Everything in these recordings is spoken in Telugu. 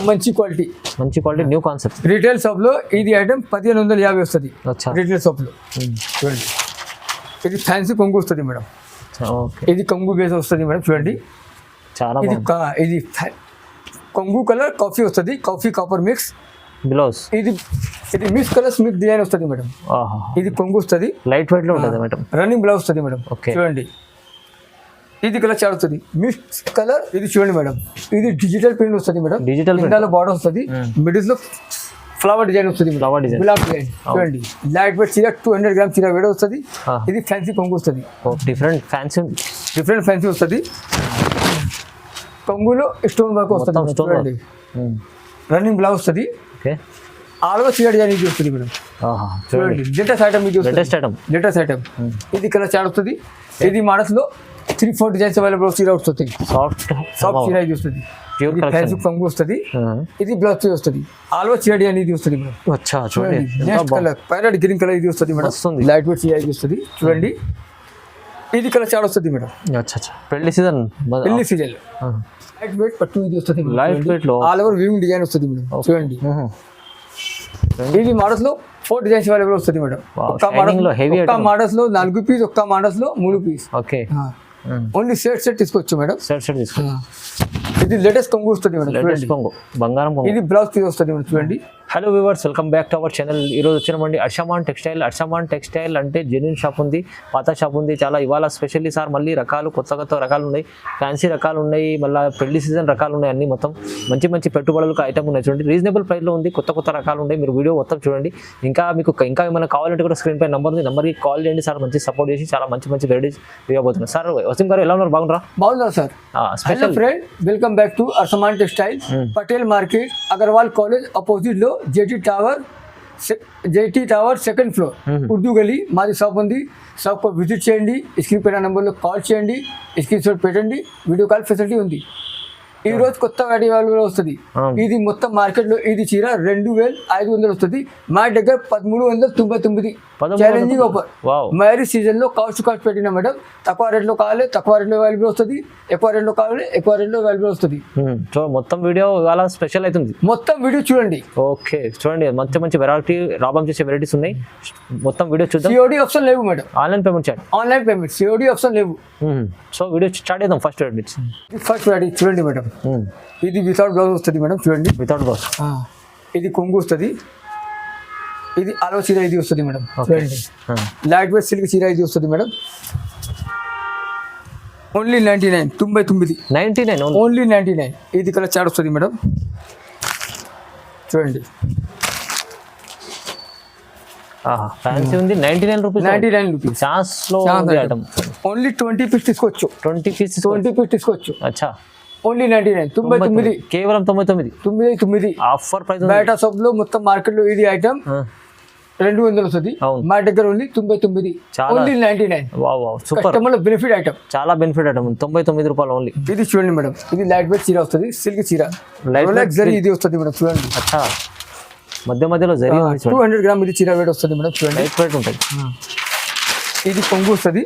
మంచి quality new concept. Retail shop లో ఇది ఐటమ్ 1550 వస్తుంది రిటైల్ షాప్ లో. చూడండి ఇది ఫ్యాన్సీ కొంగు వస్తుంది మేడం. ఇది కొంగు బేస్ వస్తుంది మేడం. చూడండి చాలా ఇది కొంగు కలర్ కాఫీ వస్తుంది, కాఫీ కాపర్ మిక్స్ బ్లౌజ్. ఇది మిక్స్ కలర్స్ మిక్స్ డిజైన్ వస్తుంది మేడం. ఇది కొంగు వస్తుంది, లైట్ వెయిట్ లో ఉంటుంది మేడం. రన్నింగ్ బ్లౌజ్ వస్తుంది మేడం. చూడండి ఇది కలర్ చాలా వస్తుంది మిక్స్ కలర్. ఇది చూడండి మేడం, ఇది డిజిటల్ ప్రింట్ వస్తుంది మేడం. డిజిటల్ బార్డర్ వస్తుంది, మిడిల్ లో ఫ్లవర్ డిజైన్ వస్తుంది, గులాబ్ డిజైన్. చూడండి లైట్ వెయిట్ చీర 200 గ్రామ్ చీర వేడి వస్తుంది. ఇది ఫ్యాన్సీ కొంగు వస్తుంది, డిఫరెంట్ ఫ్యాన్సీ వస్తుంది. కొంగులో స్టోన్ వర్క్ వస్తుంది. చూడండి రన్నింగ్ బ్లౌజ్ వస్తుంది. ఆల్ ఓవర్ చీర డిజైన్ ఇది వస్తుంది మేడం. చూడండి లేటెస్ట్ ఐటమ్, ఇది లేటెస్ట్ ఐటమ్. ఇది కలర్ చాలా వస్తుంది. ఇది మోడల్స్ లో 3-4 డిజైన్స్ అవైలబుల్ చీర వస్తుంది. సాఫ్ట్ చీర ఇది వస్తుంది, ఫ్యాన్సీ కొంగు వస్తుంది. ఇది బ్లౌజ్ పీస్ వస్తుంది. ఆల్ ఓవర్ చీర డిజైన్ ఇది వస్తుంది మేడం. చూడండి next colour pilot green colour ఇది వస్తుంది మేడం. లైట్ వెయిట్ చీర ఇది వస్తుంది. చూడండి ఇది కలర్ చాలా వస్తుంది మేడం. పెళ్లి సీజన్ లైట్ వెయిట్ పట్టు ఇది వస్తుంది. లైట్ వెయిట్ లో ఆల్ ఓవర్ వీవింగ్ డిజైన్ వస్తుంది మేడం. చూడండి ఇది మోడల్స్ లో 4 డిజైన్స్ అవైలబుల్ వస్తుంది మేడం. ఒక్క మోడల్స్ లో 4 పీస్, ఒక్క మోడల్స్ లో 3 పీస్. ఓన్లీ సెట్ తీసుకోవచ్చు మేడం. ఇది లేటెస్ట్ కొంగు వస్తుంది మేడం. బంగారం ఇది బ్లౌజ్ పీస్ వస్తుంది మేడం. చూడండి. Hello viewers, welcome back to our channel. ఈరోజు వచ్చినామండి అర్షమాన్ టెక్స్టైల్ అంటే జెన్యూన్ షాప్ ఉంది, పాత షాప్ ఉంది. చాలా ఇవాళ స్పెషల్లీ సార్ మళ్ళీ రకాలు కొత్త రకాలు ఉన్నాయి, ఫ్యాన్సీ రకాలు ఉన్నాయి, మళ్ళీ పెళ్లి సీజన్ రకాలు ఉన్నాయి. అన్ని మొత్తం మంచి పెట్టుబడులకు ఐటమ్ ఉన్నాయి. చూడండి రీజనబుల్ ప్రైస్లో ఉంది, కొత్త రకాలు ఉన్నాయి. మీరు వీడియో మొత్తం చూడండి. ఇంకా ఏమైనా కావాలంటే కూడా స్క్రీన్ పై నెంబర్ ఉంది, నెంబర్కి కాల్ చేయండి. సార్ మంచి సపోర్ట్ చేసి చాలా మంచి వెరైటీస్ ఇవ్వబోతున్నారు. సార్ వసీం గారు ఎలా ఉన్నారు? బాగున్నారు sir. Special friend, welcome back to Arshaman textile, Patel market, Agarwal college opposite లో JT tower second floor, Urdu Gali. మాది షాప్ ఉంది. షాప్ విజిట్ చేయండి. స్క్రీన్ పైన నెంబర్లో కాల్ చేయండి, స్క్రీన్ షాట్ పెట్టండి. వీడియో కాల్ ఫెసిలిటీ ఉంది. ఈ రోజు కొత్త వెరైటీ వస్తుంది. ఇది మొత్తం మార్కెట్ లో ఇది చీర 2500 వస్తుంది. మా దగ్గర 1399. Challenging offer. మ్యారేజ్ సీజన్ లో కాస్ట్ పెట్టినా మేడం. తక్కువ రేట్లో కావాలి, తక్కువ రేట్లో అవైలబుల్ వస్తుంది. ఎక్కువ రేట్లో కావాలి, ఎక్కువ రేట్లో అవైలబుల్ వస్తుంది. మొత్తం వీడియో ఇవాళ స్పెషల్ అవుతుంది. మొత్తం వీడియో చూడండి. ఓకే చూడండి, మంచి వెరైటీ లాభం చేసే వెరైటీస్ ఉన్నాయి. మొత్తం వీడియో చూద్దాం. సిఓడి ఆప్షన్ లేవు మేడం. ఆన్లైన్ పేమెంట్ చేయండి. ఆన్లైన్ పేమెంట్, సిఓడి ఆప్షన్ లేవు. సో వీడియో స్టార్ట్ చేద్దాం. ఫస్ట్ వెరైటీ చూడండి మేడం. ఇది వితౌట్ బ్లౌజ్ వస్తుంది మేడం. చూడండి వితౌట్ బ్లౌజ్. ఇది కొంగు వస్తుంది. ఇది అలవ చీర ఇది వస్తుంది మేడం. చూడండి లైట్ వెయిట్ సిల్క్ చీర ఇది వస్తుంది మేడం. ఓన్లీ 99. ఓన్లీ 99. ఇది కలర్ చాట్ వస్తుంది మేడం. చూడండి ఫ్యాన్సీ ఉంది. 99 రూపీస్. ఓన్లీ 20 పీస్ తీసుకోవచ్చు. 20 పీస్ తీసుకోవచ్చు. అచ్చా, ఓన్లీ 99. కేవలం 99. Offer price. బయట షాప్ లో మొత్తం మార్కెట్ లో ఇది ఐటమ్ 200 వస్తుంది. మా దగ్గర only 99. Only 99. Customer benefit item, చాలా బెనిఫిట్ ఐటమ్. 99 రూపాయలు ఓన్లీ. ఇది చూడండి మేడం. ఇది లైట్ వెయిట్ చీర వస్తుంది, సిల్క్ చీర. ఇది వస్తుంది మేడం. చూడండి అచ్చా, మధ్యలో జరీ 200 గ్రామ్ ఇది చీర వేడి వస్తుంది మేడం. చూడండి లైట్ వెయిట్ ఉంటుంది. ఇది కొంగు వస్తుంది.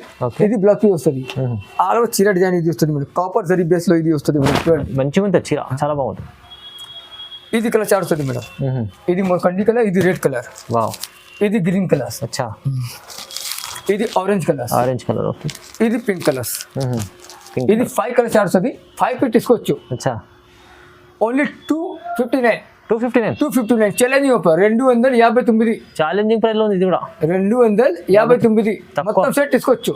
ఇది బ్లౌజ్ పీస్ వస్తుంది. ఆల్ ఓవర్ చీర డిజైన్ ఇది వస్తుంది మేడం. కాపర్ జరీ బేస్ లో ఇది వస్తుంది మేడం. చూడండి మంచిగా ఉంటుంది చీర, చాలా బాగుంటుంది. ఇది కలర్ చాట్ వస్తుంది మేడం. ఇది కంది కలర్, ఇది రెడ్ కలర్, ఇది గ్రీన్ కలర్, అచ్చా, ఇది ఆరెంజ్ కలర్, ఓకే, ఇది పింక్ కలర్స్. ఇది 5 కలర్ చాట్ వస్తుంది. 5 పీస్ తీసుకోవచ్చు. అచ్చా, only 259. Challenging offer 259. Challenging price లో ఉంది. ఇది కూడా 259. మొత్తం సెట్ తీసుకోవచ్చు.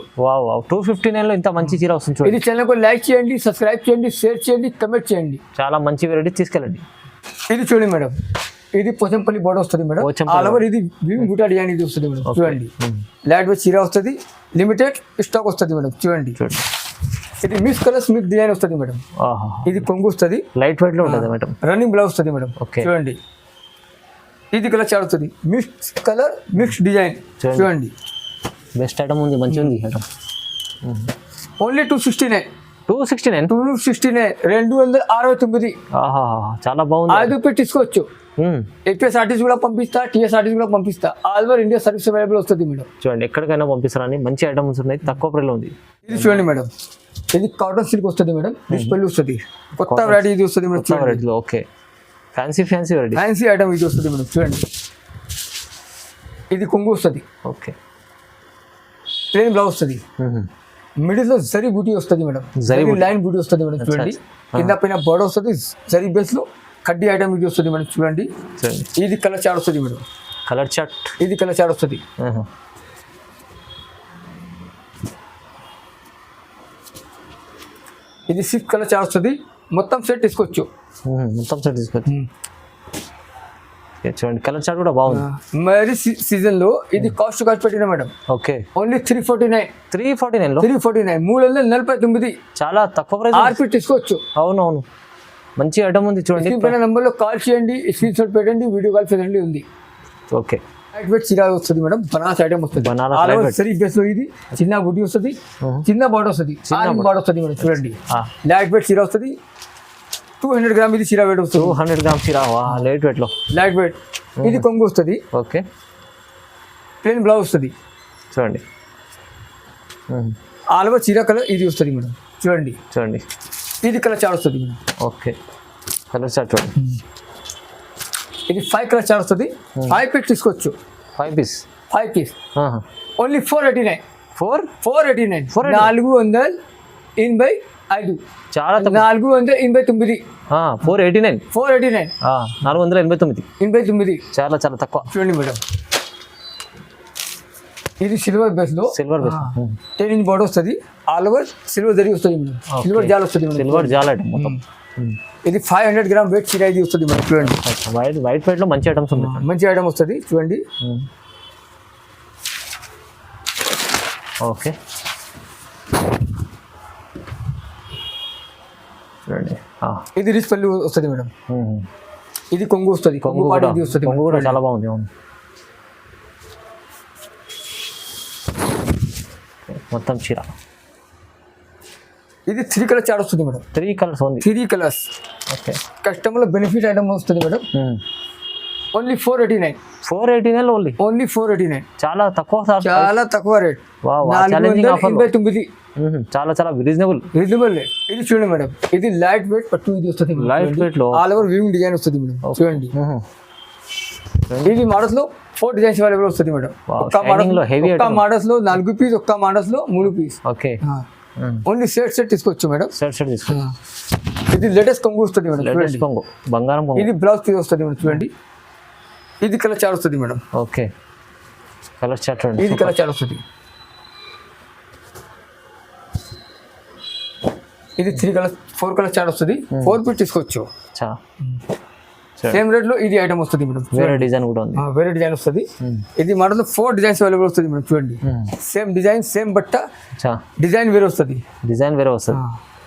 259 లో ఇంత మంచి చీర వస్తుంది. ఇది ఛానల్ కు లైక్ చేయండి, సబ్స్క్రైబ్ చేయండి, షేర్ చేయండి, కమెంట్ చేయండి. చాలా మంచి వెరైటీ తీసుకెళ్ళండి. ఇది చూడండి మేడం. ఇది పోచంపల్లి బోర్డర్ వస్తుంది మేడం. ఆల్ ఓవర్ ఇది బూటా డిజైన్ ఇది వస్తుంది మేడం. చూడండి లైట్ వెయిట్ చీర వస్తుంది. లిమిటెడ్ స్టాక్ వస్తుంది మేడం. చూడండి ఇది మిక్స్ కలర్స్ మిక్స్ డిజైన్ వస్తుంది మేడం. ఇది కొంగు వస్తుంది, లైట్ వెయిట్ లో ఉంటుంది మేడం. రన్నింగ్ బ్లౌజ్ వస్తుంది మేడం. చూడండి ఇది కలర్ చాట్ వస్తుంది. Mix colour mix design. చూడండి బెస్ట్ ఐటమ్ ఉంది, మంచిగా ఉంది ఐటమ్. ఓన్లీ 269. 269. 269 269. ఆహా, చాలా బాగుంది. 5 రూపాయలు తీసుకోవచ్చు. ఏపీఎస్ఆర్టీసీ కూడా పంపిస్తా, టీఎస్ఆర్టీసీ కూడా పంపిస్తా. All over India service available వస్తుంది మేడం. చూడండి ఎక్కడికైనా పంపిస్తారని మంచి ఐటమ్స్ ఉన్నాయి, తక్కువ ప్రైస్లో ఉంది. ఇది చూడండి మేడం, ఇది కాటన్ సిల్క్ వస్తుంది మేడం. డిస్ప్లే వస్తుంది, కొత్త వెరైటీ ఇది వస్తుంది మేడం. వెరైటీలో okay, fancy variety, fancy item ఇది వస్తుంది మేడం. చూడండి ఇది కొంగు వస్తుంది. ఓకే, ప్లెయిన్ బ్లౌజ్ వస్తుంది. మిడిల్ లో జరీ బూటీ వస్తుంది మేడం, జరీ లైన్ బూటీ వస్తుంది మేడం. చూడండి కింద పైన బోర్డర్ వస్తుంది, జరీ బేస్ లో కడ్డీ ఐటమ్ ఇది వస్తుంది మేడం. చూడండి ఇది కలర్ చార్ట్ వస్తుంది మేడం. కలర్ చార్ట్, ఇది కలర్ చార్ట్ వస్తుంది. ఇది 6 కలర్ చార్ట్ వస్తుంది. మొత్తం సెట్ తీసుకోవచ్చు. చూడండి కలర్ చార్ట్ కూడా బాగుంది. మరి సీజన్ లో ఇది కాస్ట్ పెట్టినా మేడం. ఓకే, ఓన్లీ 349 లో 349 చాలా తక్కువ ప్రైస్. ఆర్పి తీసుకోవచ్చు. అవునవును, మంచి ఐటమ్ ఉంది. చూడండి పైన నంబర్ లో కాల్ చేయండి, స్క్రీన్ షాట్ పెట్టండి, వీడియో కాల్ ఫెసిలిటీ ఉంది. ఓకే, లైట్ వెయిట్ చీర వస్తుంది మేడం. బనారస్ ఐటమ్ వస్తుంది. సరీ బేస్ లో ఇది చిన్న బుడ్డి వస్తుంది, చిన్న బార్డర్ వస్తుంది, బార్డర్ వస్తుంది మేడం. చూడండి లైట్ వెయిట్ చీర వస్తుంది. 200 గ్రామ్ ఇది చీర వెయిట్ వస్తుంది. 200 గ్రామ్ చీర లైట్ వెయిట్ లో. లైట్ వెయిట్ ఇది కొంగు వస్తుంది. ఓకే, ప్లెయిన్ బ్లౌజ్ వస్తుంది. చూడండి ఆల్ ఓవర్ చీర కలర్ ఇది వస్తుంది మేడం. చూడండి ఇది కలర్ చార్ట్ వస్తుంది మేడం. ఓకే, కలర్ చార్ట్ చూడండి. ఇది 5 కలర్ చార్ట్ వస్తుంది. 5 పీస్ తీసుకోవచ్చు. 5 పీస్ ఓన్లీ 489. 489 485. చాలా 489. 489 489 చాలా చాలా తక్కువ. చూడండి మేడం, ఇది సిల్వర్ బేస్ లో 10 ఇంచ్ బోర్డర్ వస్తుంది. ఆల్ ఓవర్ సిల్వర్ జరీ వస్తుంది మేడం. సిల్వర్ జాల్ వస్తుంది మేడం. సిల్వర్ జాల్ ఐటమ్ మొత్తం. ఇది 500 గ్రామ్ వెయిట్ చీర ఇది వస్తుంది మేడం. చూడండి వైట్ వెయిట్ లో మంచి ఐటమ్స్ ఉన్నాయి. మంచి ఐటమ్ వస్తుంది. చూడండి ఓకే, చూడండి ఇది రిచ్ పల్లి వస్తుంది మేడం. ఇది కొంగు వస్తుంది. కొంగు వస్తుంది. కొంగు కూడా చాలా బాగుంది. మొత్తం చీర ఇది 3 కలర్ చార్ట్ వస్తుంది మేడం. 3 కలర్స్ ఉంది. 3 colours. Okay, customer benefit item వస్తుంది మేడం. Only 489 only 489. చాలా తక్కువ సార్, చాలా తక్కువ రేట్. 489. చాలా చాలా రీజనబుల్. ఇది చూడండి మేడం, ఇది లైట్ వెయిట్ పట్టు ఇది వస్తుంది. లైట్ వెయిట్ లో ఆల్ ఓవర్ వీవింగ్ డిజైన్ వస్తుంది మేడం. చూడండి ఇది మోడల్స్ లో 4 డిజైన్స్ అవైలబుల్ వస్తుంది మేడం. ఒక్క మోడల్స్ లో 4 పీస్, ఒక్క మోడల్స్ లో 3 పీస్. ఓకే, ఓన్లీ సెట్ తీసుకోవచ్చు మేడం. సెట్ తీసుకోవచ్చు. ఇది లేటెస్ట్ కొంగు వస్తుంది మేడం. లేటెస్ట్ కొంగు, బంగారం కొంగు. ఇది బ్లౌజ్ పీస్ వస్తుంది మేడం. చూడండి ఇది కలర్ చార్ట్ వస్తుంది మేడం. ఓకే, కలర్ చార్ట్ చూడండి. ఇది కలర్ చార్ట్ వస్తుంది. ఇది 4 కలర్ చార్ట్ వస్తుంది. 4 పీస్ తీసుకోవచ్చు. సేమ్ రేట్ లో ఇది ఐటమ్ వస్తుంది మేడం. వేరే డిజైన్ కూడా ఉంది. వేరే డిజైన్ వస్తుంది. ఇది మోడల్ 4 డిజైన్స్ అవైలబుల్ వస్తుంది మేడం. చూడండి సేమ్ డిజైన్, సేమ్ బట్ట, డిజైన్ వేరే వస్తుంది.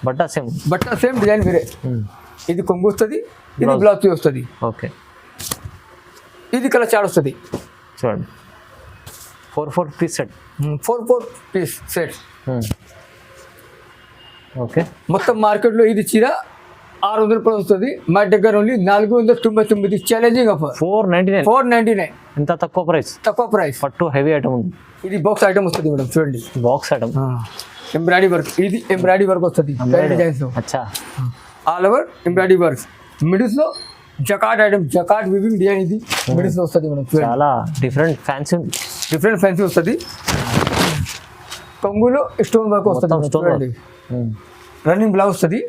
బట్ట సేమ్ డిజైన్ వేరే. ఇది కొంగు వస్తుంది. ఇది బ్లౌజ్ వస్తుంది. ఓకే, ఇది కలర్ చార్ట్ వస్తుంది. చూడండి 4 piece set. 4 piece set. Okay, మొత్తం మార్కెట్ లో ఇది చీర 600 రూపాయలు వస్తుంది. మా దగ్గర ఓన్లీ 499. Challenging offer. 499. ఎంత తక్కువ ప్రైస్. పట్టు హెవీ ఐటమ్ ఉంది. ఇది బాక్స్ ఐటమ్ వస్తుంది మేడం. చూడండి బాక్స్ ఐటమ్, ఎంబ్రాయిడరీ వర్క్. ఇది ఎంబ్రాయిడరీ వర్క్ వస్తుంది. Designs all over embroidery work. Middles లో జకాట్ ఐటమ్, జకాట్ వివింగ్ డిజైన్ ఇది మిడిల్స్ లో వస్తుంది మేడం. చాలా డిఫరెంట్ ఫ్యాన్సీ వస్తుంది. కొంగులో స్టోన్ వర్క్ వస్తుంది. చూడండి రన్నింగ్ బ్లౌజ్ వస్తుంది.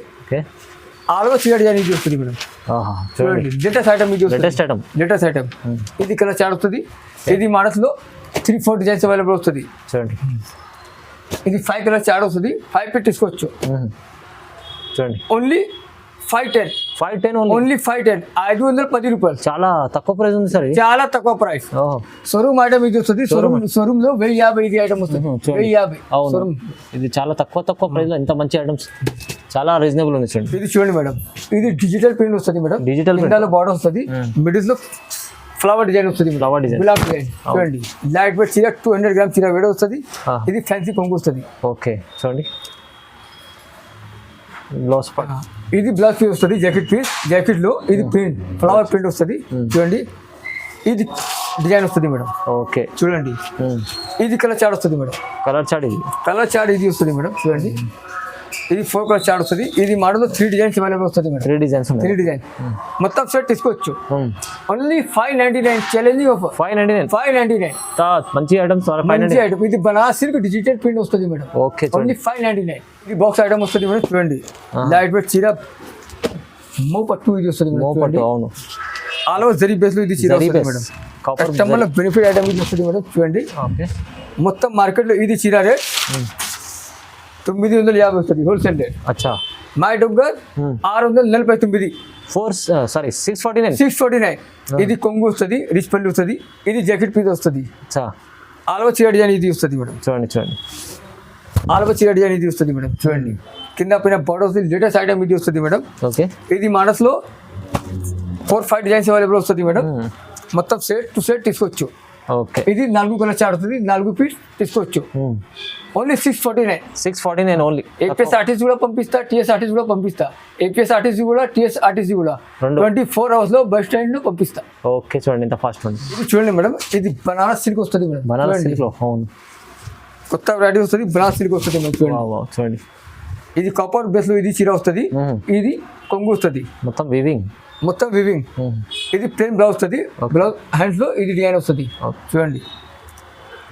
ఆల్ ఓవర్ చీర డిజైన్ ఇది వస్తుంది మేడం. చూడండి లేటెస్ట్ ఐటమ్ ఇది లేటెస్ట్ ఐటమ్. ఇది కలర్ చార్ట్ వస్తుంది. ఇది మోడల్స్ లో 3-4 డిజైన్స్ అవైలబుల్ వస్తుంది. చూడండి ఇది 5 కలర్ చార్ట్ వస్తుంది. 5 పీస్ తీసుకోవచ్చు. చూడండి ఓన్లీ 510 ఓన్లీ 510. 510 రూపాయలు. చాలా తక్కువ ప్రైస్ ఉంది సార్. చాలా తక్కువ ప్రైస్. షోరూమ్ ఐటమ్ ఇది వస్తుంది. షోరూమ్ లో 1050 ఇది ఐటమ్ వస్తుంది. 1050. ఇది చాలా తక్కువ ప్రైస్ లో ఇంత మంచి ఐటమ్స్, చాలా రీజనబుల్ ఉంది. చూడండి ఇది చూడండి మేడం, ఇది డిజిటల్ ప్రింట్ వస్తుంది మేడం. డిజిటల్ బార్డర్ వస్తుంది. మిడిల్ లో ఫ్లవర్ డిజైన్ వస్తుంది. గులాబ్ డిజైన్. చూడండి లైట్ వెయిట్ చీర 200 గ్రామ్ చీర వేడి వస్తుంది. ఇది ఫ్యాన్సీ కొంగు వస్తుంది. ఓకే, చూడండి బ్లౌజ్ పార్ట్. ఇది బ్లౌజ్ పీస్ వస్తుంది, జాకెట్ పీస్. జాకెట్ లో ఇది ప్రింట్, ఫ్లవర్ ప్రింట్ వస్తుంది చూడండి. ఇది డిజైన్ వస్తుంది మేడం. ఓకే చూడండి, ఇది కలర్ చార్ట్ వస్తుంది మేడం. కలర్ చార్ట్ ఇది, కలర్ చార్ట్ ఇది వస్తుంది మేడం. చూడండి, ఇది 4 కలర్ చార్ట్ వస్తుంది. ఇది మోడల్ 3 డిజైన్స్ అవైలబుల్ వస్తుంది మేడం. 3 డిజైన్స్ ఉన్నాయి. 3 డిజైన్ మొత్తం సెట్ తీసుకోవచ్చు. Only 599 challenging offer. 599 మంచి ఐటమ్స్. మంచి ఐటమ్. ఇది బనారస్ సిల్క్ డిజిటల్ ప్రింట్ వస్తుంది మేడం. Okay, only 599. ఇది బాక్స్ ఐటమ్ వస్తుంది మేడం. చూడండి, లైట్ వెయిట్ చీర మో పట్టు ఇది వస్తుంది మేడం. అవును, ఆల్ ఓవర్ జరీ బేస్ లో ఇది చీర వస్తుంది మేడం. కస్టమర్ బెనిఫిట్ ఐటమ్ ఇది వస్తుంది మేడం. చూడండి, మొత్తం మార్కెట్ లో ఇది చీర రేట్ 950 వస్తుంది హోల్సేల్ రేట్. అచ్చా, మా డబ్బర్ 649. 649. ఇది కొంగు వస్తుంది, రిచ్ పల్లి వస్తుంది. ఇది జాకెట్ పీస్ వస్తుంది. ఆల్ ఓవర్ చీర డిజైన్ ఇది వస్తుంది మేడం. చూడండి, ఆల్ ఓవర్ చీర డిజైన్ ఇది వస్తుంది మేడం. చూడండి, కింద పైన బార్డర్ వస్తుంది. లేటెస్ట్ ఐటమ్ ఇది వస్తుంది మేడం. ఓకే, ఇది మానస్ లో 4-5 డిజైన్స్ అవైలబుల్ వస్తుంది మేడం. మొత్తం సెట్ టు సెట్ తీసుకోవచ్చు. ఓకే, ఇది 4 కలర్ చార్ట్ వస్తుంది. 4 పీస్ తీసుకోవచ్చు. Only 649 only. ఏపీఎస్ ఆర్టీసీ కూడా పంపిస్తా, టీఎస్ ఆర్టీసీ కూడా పంపిస్తా. ఏపీఎస్ ఆర్టీసీ కూడా, టీఎస్ ఆర్టీసీ కూడా 24 hours లో బస్ స్టాండ్ లో పంపిస్తా. ఓకే, చూడండి ఎంత ఫాస్ట్ ఉంది. ఇది చూడండి మేడం, ఇది బనారస్ సిల్క్ వస్తుంది మేడం. బనారస్ సిల్క్. అవును, కొత్త వెరైటీ వస్తుంది, బనారస్ సిల్క్ వస్తుంది మేడం. చూడండి, ఇది కాపర్ బేస్ లో ఇది చీర వస్తుంది. ఇది కొంగు వస్తుంది, మొత్తం వివింగ్. ఇది ప్లెయిన్ బ్లౌజ్ వస్తుంది. బ్లౌజ్ హ్యాండ్స్ లో ఇది డిజైన్ వస్తుంది. చూడండి,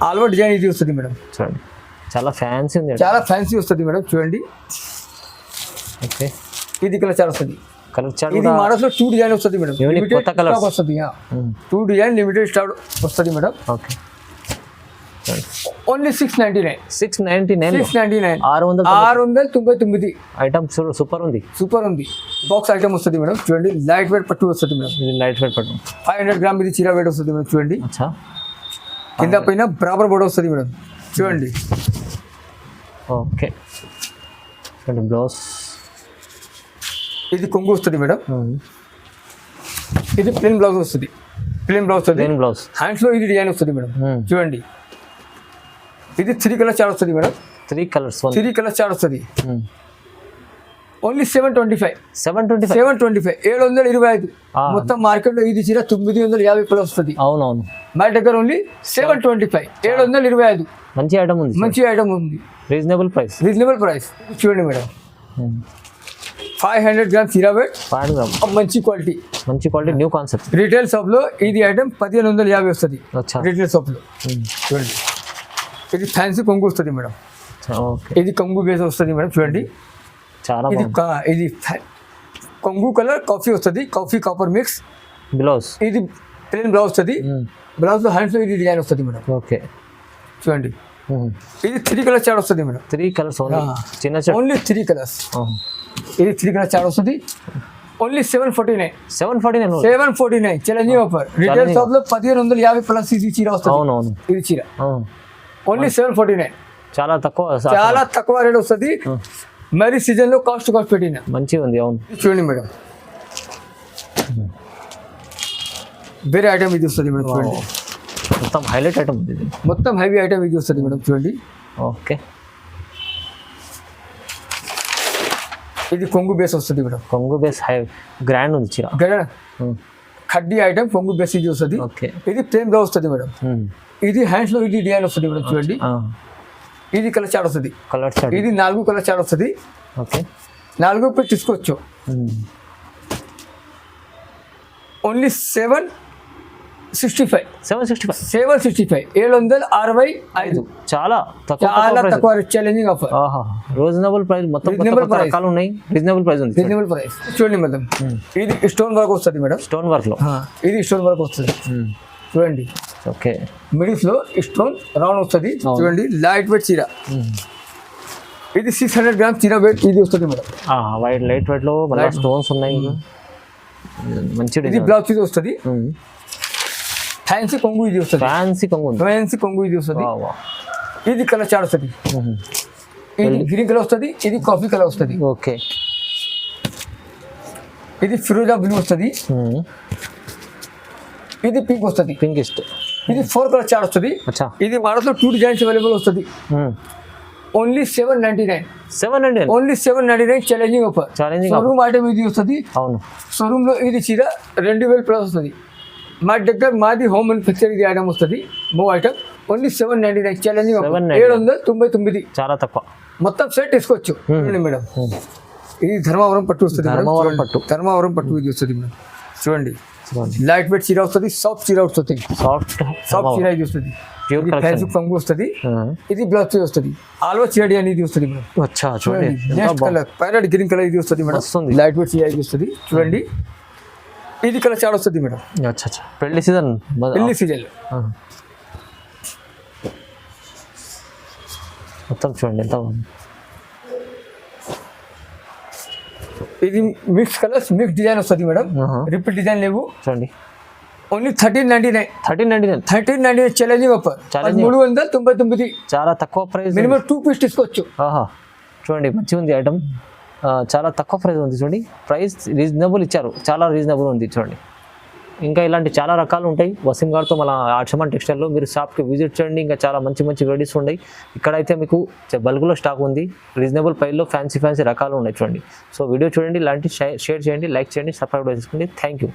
ఆల్ ఓవర్ డిజైన్ ఇది వస్తుంది మేడం. చూడండి, చాలా ఫ్యాన్సీ ఉంది, చాలా ఫ్యాన్సీ వస్తుంది మేడం. చూడండి, ఓకే, ఇది కలర్ చార్ట్ వస్తుంది. కలర్ చార్ట్ ఇది మోడల్స్ లో 2 డిజైన్ వస్తుంది మేడం. కొత్త కలర్ వస్తుంది. 2 డిజైన్ లిమిటెడ్ స్టాక్ వస్తుంది madam. Okay, only 699. 699 item super ఉంది. బాక్స్ ఐటమ్ వస్తుంది మేడం. చూడండి, లైట్ వెయిట్ పట్టు వస్తుంది మేడం. ఇది లైట్ వెయిట్ పట్టు 500 గ్రామ్ ఇది చీర వెయిట్ వస్తుంది మేడం. చూడండి, కింద పైన బరాబర్ బోర్డర్ వస్తుంది మేడం. చూడండి, ఓకే, చూడండి బ్లౌజ్. ఇది కొంగు వస్తుంది మేడం. ఇది ప్లెయిన్ బ్లౌజ్ వస్తుంది. బ్లౌజ్ హ్యాండ్స్ లో ఇది డిజైన్ వస్తుంది మేడం. చూడండి, ఇది 3 కలర్ చార్ట్ వస్తుంది మేడం. 3 కలర్ చార్ట్ వస్తుంది. ఓన్లీ 725. 725. మొత్తం మార్కెట్ లో ఇది చీర 950 ప్లస్ వస్తుంది. అవునవును, మా దగ్గర ఓన్లీ 725. 725. మంచి ఐటమ్ ఉంది. Reasonable price. చూడండి మేడం, 500 గ్రామ్ చీర వెయిట్, మంచి quality new concept. Retail shop లో ఇది ఐటమ్ 1550 వస్తుంది. రిటైల్ షాప్ లో చూడండి, ఇది ఫ్యాన్సీ కొంగు వస్తుంది మేడం. ఇది కొంగు బేస్ వస్తుంది మేడం. చూడండి, చాలా ఇది కొంగు కలర్ కాఫీ వస్తుంది. Coffee copper mix blouse. ఇది ప్లెయిన్ బ్లౌజ్ వస్తుంది. బ్లౌజ్ లో హ్యాండ్స్ లో ఇది డిజైన్ వస్తుంది మేడం. ఓకే, చూడండి, ఇది 3 కలర్ చార్ట్ వస్తుంది మేడం. 3 colours only 3 colours. ఇది 3 కలర్ చార్ట్ వస్తుంది. Only 749. 749 challenging offer. Retail shop లో 1550 ప్లస్ ఇది చీర వస్తుంది. అవునవును, ఇది చీర ఓన్లీ 749. చాలా తక్కువ రేట్ వస్తుంది. మరి సీజన్ లో కాస్ట్ పెట్టిన మంచిగా ఉంది. అవును, చూడండి మేడం, వేరే ఐటమ్ ఇది వస్తుంది మేడం. చూడండి, మొత్తం హైలైట్ ఐటమ్ ఉంది. మొత్తం హెవీ ఐటమ్ ఇది వస్తుంది మేడం. చూడండి, ఓకే, ఇది కొంగు బేస్ వస్తుంది మేడం. కొంగు బేస్ గ్రాండ్ ఉంది చీర. కడ్డీ ఐటమ్ కొంగు బేస్ ఇది వస్తుంది. ఓకే, ఇది ప్లెయిన్ గా వస్తుంది మేడం. ఇది హ్యాండ్స్ లో ఇది డిజైన్ వస్తుంది మేడం. చూడండి, ఇది కలర్ చార్ట్ వస్తుంది. ఇది 4 కలర్ చార్ట్ వస్తుంది. ఓకే, 4 పెట్టి తీసుకోవచ్చు. ఓన్లీ 765. 765. చాలా తక్కువ ఛాలెంజింగ్ ఆఫర్. Reasonable price. మొత్తం రకాలు ఉన్నాయి. Reasonable price. చూడండి మేడం, ఇది స్టోన్ వర్క్ వస్తుంది మేడం. స్టోన్ వర్క్ లో ఇది స్టోన్ వర్క్ వస్తుంది. చూడండి, ఓకే, మిడిల్స్ లో స్టోన్ రౌండ్ వస్తుంది. చూడండి, లైట్ వెయిట్ చీర. ఇది 600 గ్రామ్ చీర వెయిట్ ఇది వస్తుంది మేడం. లైట్ వెయిట్ లో స్టోన్స్ ఉన్నాయి. మంచి ఇది బ్లౌజ్ పీస్ వస్తుంది. ఫ్యాన్సీ కొంగు ఇది వస్తుంది. ఇది కలర్ చార్ట్ వస్తుంది. ఇది గ్రీన్ కలర్ వస్తుంది. ఇది కాఫీ కలర్ వస్తుంది. ఓకే, ఇది ఫిరోజా బ్లూ వస్తుంది. ఇది పింక్ వస్తుంది. పింకిస్ట్. ఇది 4 కలర్ చార్ట్ వస్తుంది. ఇది మోడల్స్ లో 2 డిజైన్స్ అవైలబుల్ వస్తుంది. Only 799. 700. Only 799 challenging offer. Challenging showroom item ఇది వస్తుంది. అవును, షోరూంలో ఇది చీర 2000 ప్లస్ వస్తుంది. మా దగ్గర మాది హోమ్ మ్యానుఫ్యాక్చర్ ఇది ఐటమ్ వస్తుంది. Item only 799 challenging offer. 799. చాలా తక్కువ. మొత్తం సెట్ తీసుకోవచ్చు. చూడండి మేడం, ఇది ధర్మవరం పట్టు వస్తుంది. ధర్మవరం పట్టు. ధర్మవరం పట్టు ఇది వస్తుంది మేడం. చూడండి, లైట్ వెయిట్ చీర వస్తుంది, సాఫ్ట్ చీర వస్తుంది. సాఫ్ట్ చీర ఇది వస్తుంది. ప్యూర్ కలెక్షన్ పంగు వస్తుంది. ఇది బ్లౌజ్ వస్తుంది. ఆల్వా చీర అని ఇది వస్తుంది మేడం. అచ్చా, చూడండి నెక్స్ట్ కలర్ పైన గ్రీన్ కలర్ ఇది వస్తుంది మేడం. వస్తుంది. లైట్ వెయిట్ చీర ఇది వస్తుంది. చూడండి, ఇది కలర్ చాడ వస్తుంది మేడం. అచ్చా, పెళ్లి సీజన్. పెళ్లి సీజన్ మొత్తం చూడండి ఎంత బాగుంది. ఇది మిక్స్ కలర్స్, మిక్స్ డిజైన్ వస్తుంది మేడం. రిపీట్ డిజైన్ లేవు. చూడండి, ఓన్లీ 1399. 1399 challenging offer. 399. చాలా తక్కువ ప్రైస్. మినిమం 2 పీస్ తీసుకోవచ్చు. చూడండి, మంచిగా ఉంది ఐటమ్. చాలా తక్కువ ప్రైస్ ఉంది. చూడండి, ప్రైస్ రీజనబుల్ ఇచ్చారు, చాలా రీజనబుల్ ఉంది. చూడండి, ఇంకా ఇలాంటి చాలా రకాలు ఉంటాయి వసీం గారితో మన అర్షమాన్ టెక్స్టైల్లో. మీరు షాప్కి విజిట్ చేయండి. ఇంకా చాలా మంచి మంచి వెరైటీస్ ఉన్నాయి. ఇక్కడైతే మీకు బల్క్లో స్టాక్ ఉంది. రీజనబుల్ ప్రైస్లో ఫ్యాన్సీ రకాలు ఉన్నాయి. చూడండి, సో వీడియో చూడండి, ఇలాంటి షేర్ చేయండి, లైక్ చేయండి, సబ్స్క్రైబ్ చేసుకోండి. Thank you.